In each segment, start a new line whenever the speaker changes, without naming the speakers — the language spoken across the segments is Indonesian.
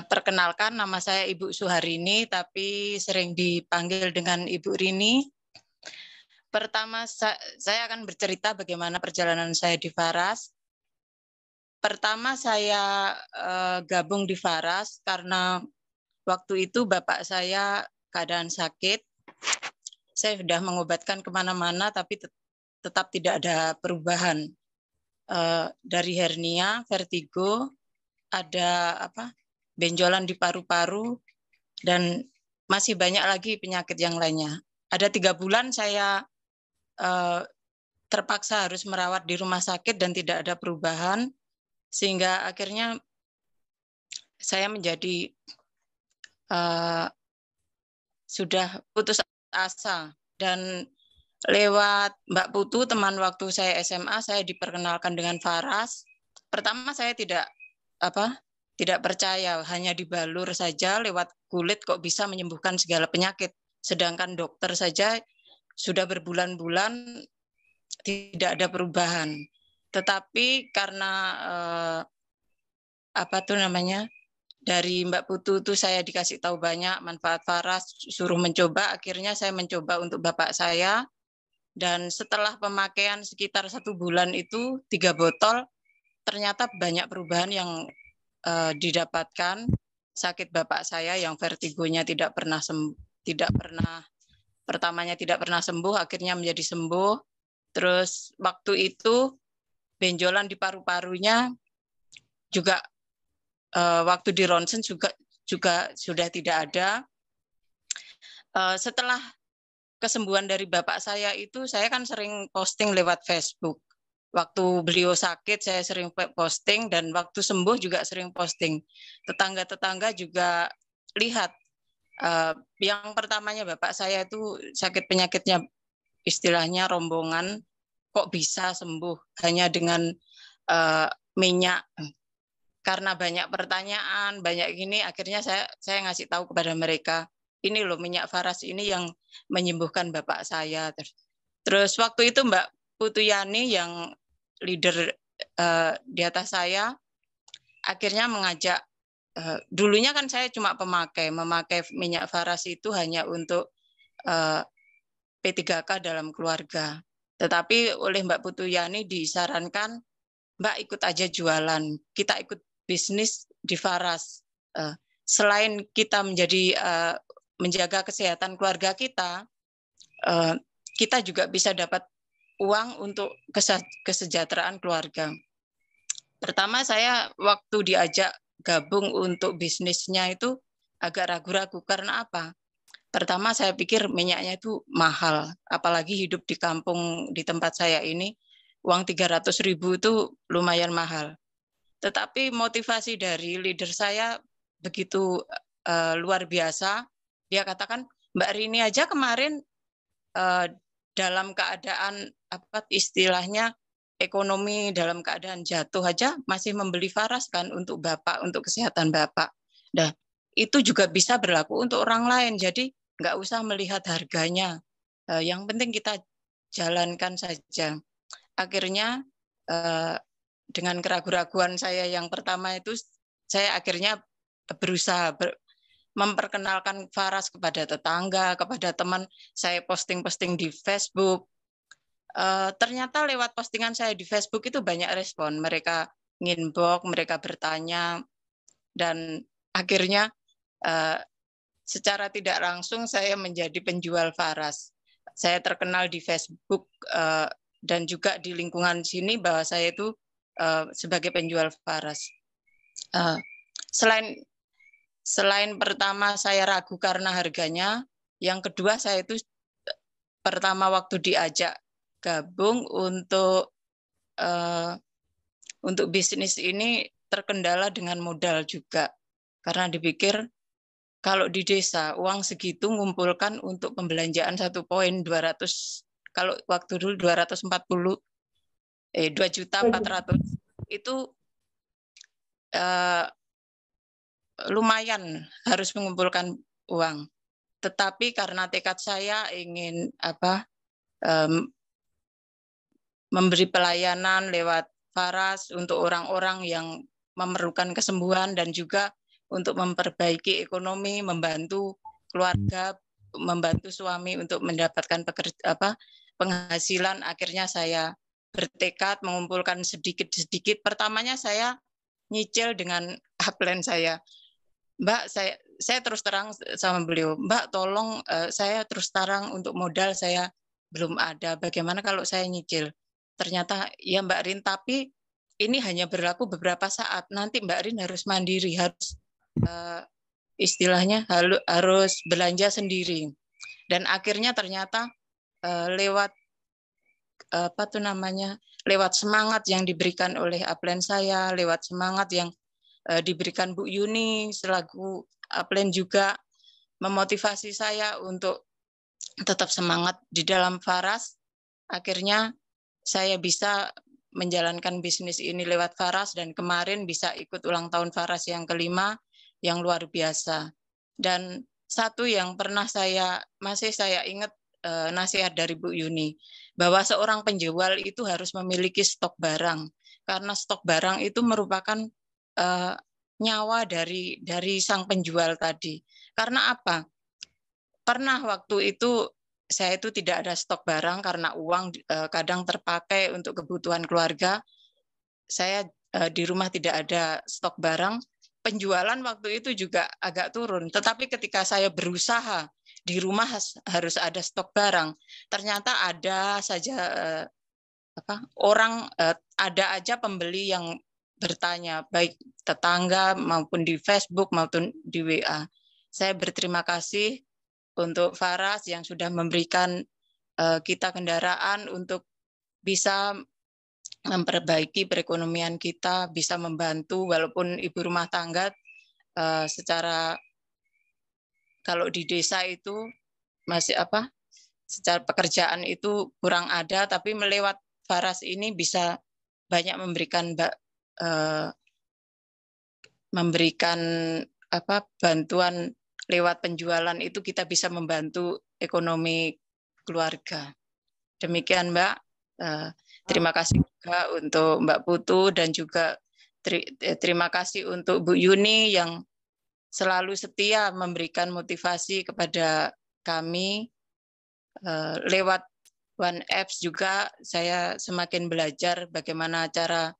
Perkenalkan, nama saya Ibu Suharini, tapi sering dipanggil dengan Ibu Rini. Pertama, saya akan bercerita bagaimana perjalanan saya di Faras. Pertama, saya gabung di Faras karena waktu itu bapak saya keadaan sakit. Saya sudah mengobatkan kemana-mana, tapi tetap tidak ada perubahan. Dari hernia, vertigo, ada benjolan di paru-paru, dan masih banyak lagi penyakit yang lainnya. Ada 3 bulan saya terpaksa harus merawat di rumah sakit dan tidak ada perubahan, sehingga akhirnya saya menjadi sudah putus asa. Dan lewat Mbak Putu, teman waktu saya SMA, saya diperkenalkan dengan Faras. Pertama saya tidak percaya, hanya dibalur saja lewat kulit kok bisa menyembuhkan segala penyakit. Sedangkan dokter saja sudah berbulan-bulan tidak ada perubahan. Tetapi karena dari Mbak Putu itu saya dikasih tahu banyak manfaat Faras, suruh mencoba. Akhirnya saya mencoba untuk bapak saya. Dan setelah pemakaian sekitar 1 bulan itu 3 botol, ternyata banyak perubahan yang didapatkan. Sakit bapak saya yang vertigonya pertamanya tidak pernah sembuh, akhirnya menjadi sembuh. Terus waktu itu benjolan di paru-parunya juga waktu di ronsen juga sudah tidak ada. Setelah kesembuhan dari bapak saya itu, saya kan sering posting lewat Facebook. Waktu beliau sakit saya sering posting, dan waktu sembuh juga sering posting. Tetangga-tetangga juga lihat. Yang pertamanya bapak saya itu sakit penyakitnya istilahnya rombongan, kok bisa sembuh hanya dengan minyak. Karena banyak pertanyaan, banyak gini, akhirnya saya ngasih tahu kepada mereka, ini loh minyak Faras ini yang menyembuhkan bapak saya. Terus waktu itu Mbak Putuyani yang leader di atas saya, akhirnya mengajak, dulunya kan saya cuma memakai minyak Faras itu hanya untuk P3K dalam keluarga. Tetapi oleh Mbak Putuyani disarankan, Mbak ikut aja jualan, kita ikut bisnis di Faras. Selain kita menjaga kesehatan keluarga kita, kita juga bisa dapat uang untuk kesejahteraan keluarga. Pertama saya waktu diajak gabung untuk bisnisnya itu agak ragu-ragu, karena apa? Pertama saya pikir minyaknya itu mahal, apalagi hidup di kampung di tempat saya ini, uang 300.000 itu lumayan mahal. Tetapi motivasi dari leader saya begitu luar biasa. Dia katakan, Mbak Rini aja kemarin dalam keadaan istilahnya ekonomi dalam keadaan jatuh aja masih membeli Faras kan untuk Bapak, untuk kesehatan Bapak. Nah, itu juga bisa berlaku untuk orang lain. Jadi nggak usah melihat harganya. Yang penting kita jalankan saja. Akhirnya dengan keraguan-raguan saya yang pertama itu, saya akhirnya berusaha memperkenalkan Faras kepada tetangga, kepada teman. Saya posting-posting di Facebook. Ternyata lewat postingan saya di Facebook itu banyak respon. Mereka nginbox, mereka bertanya, dan akhirnya secara tidak langsung saya menjadi penjual Faras. Saya terkenal di Facebook dan juga di lingkungan sini bahwa saya itu sebagai penjual Faras. Selain pertama saya ragu karena harganya, yang kedua saya itu pertama waktu diajak gabung untuk bisnis ini terkendala dengan modal juga, karena dipikir kalau di desa uang segitu ngumpulkan untuk pembelanjaan 1 poin 200, kalau waktu dulu 2.400.000 itu lumayan harus mengumpulkan uang. Tetapi karena tekad saya ingin memberi pelayanan lewat Faras untuk orang-orang yang memerlukan kesembuhan, dan juga untuk memperbaiki ekonomi, membantu keluarga, membantu suami untuk mendapatkan penghasilan. Akhirnya saya bertekad mengumpulkan sedikit-sedikit. Pertamanya saya nyicil dengan upline saya. Mbak, saya terus terang sama beliau, Mbak tolong saya terus terang untuk modal saya belum ada. Bagaimana kalau saya nyicil? Ternyata ya Mbak Rin, tapi ini hanya berlaku beberapa saat. Nanti Mbak Rin harus mandiri, harus istilahnya harus belanja sendiri. Dan akhirnya ternyata lewat lewat semangat yang diberikan oleh upline saya, lewat semangat yang diberikan Bu Yuni selaku upline juga memotivasi saya untuk tetap semangat di dalam Faras. Akhirnya saya bisa menjalankan bisnis ini lewat Faras dan kemarin bisa ikut ulang tahun Faras yang kelima yang luar biasa. Dan satu yang pernah masih saya ingat nasihat dari Bu Yuni, bahwa seorang penjual itu harus memiliki stok barang, karena stok barang itu merupakan nyawa dari sang penjual tadi. Karena apa? Pernah waktu itu saya itu tidak ada stok barang karena uang kadang terpakai untuk kebutuhan keluarga. Saya di rumah tidak ada stok barang. Penjualan waktu itu juga agak turun. Tetapi ketika saya berusaha di rumah harus ada stok barang, ternyata ada saja orang, ada aja pembeli yang bertanya, baik tetangga maupun di Facebook maupun di WA. Saya berterima kasih untuk Faras yang sudah memberikan kita kendaraan untuk bisa memperbaiki perekonomian kita, bisa membantu walaupun ibu rumah tangga secara kalau di desa itu masih secara pekerjaan itu kurang ada, tapi melewat Faras ini bisa banyak memberikan bantuan lewat penjualan, itu kita bisa membantu ekonomi keluarga. Demikian Mbak. Terima kasih juga untuk Mbak Putu dan juga terima kasih untuk Bu Yuni yang selalu setia memberikan motivasi kepada kami. Lewat One Apps juga saya semakin belajar bagaimana cara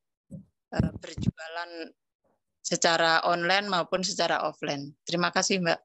berjualan secara online maupun secara offline. Terima kasih Mbak.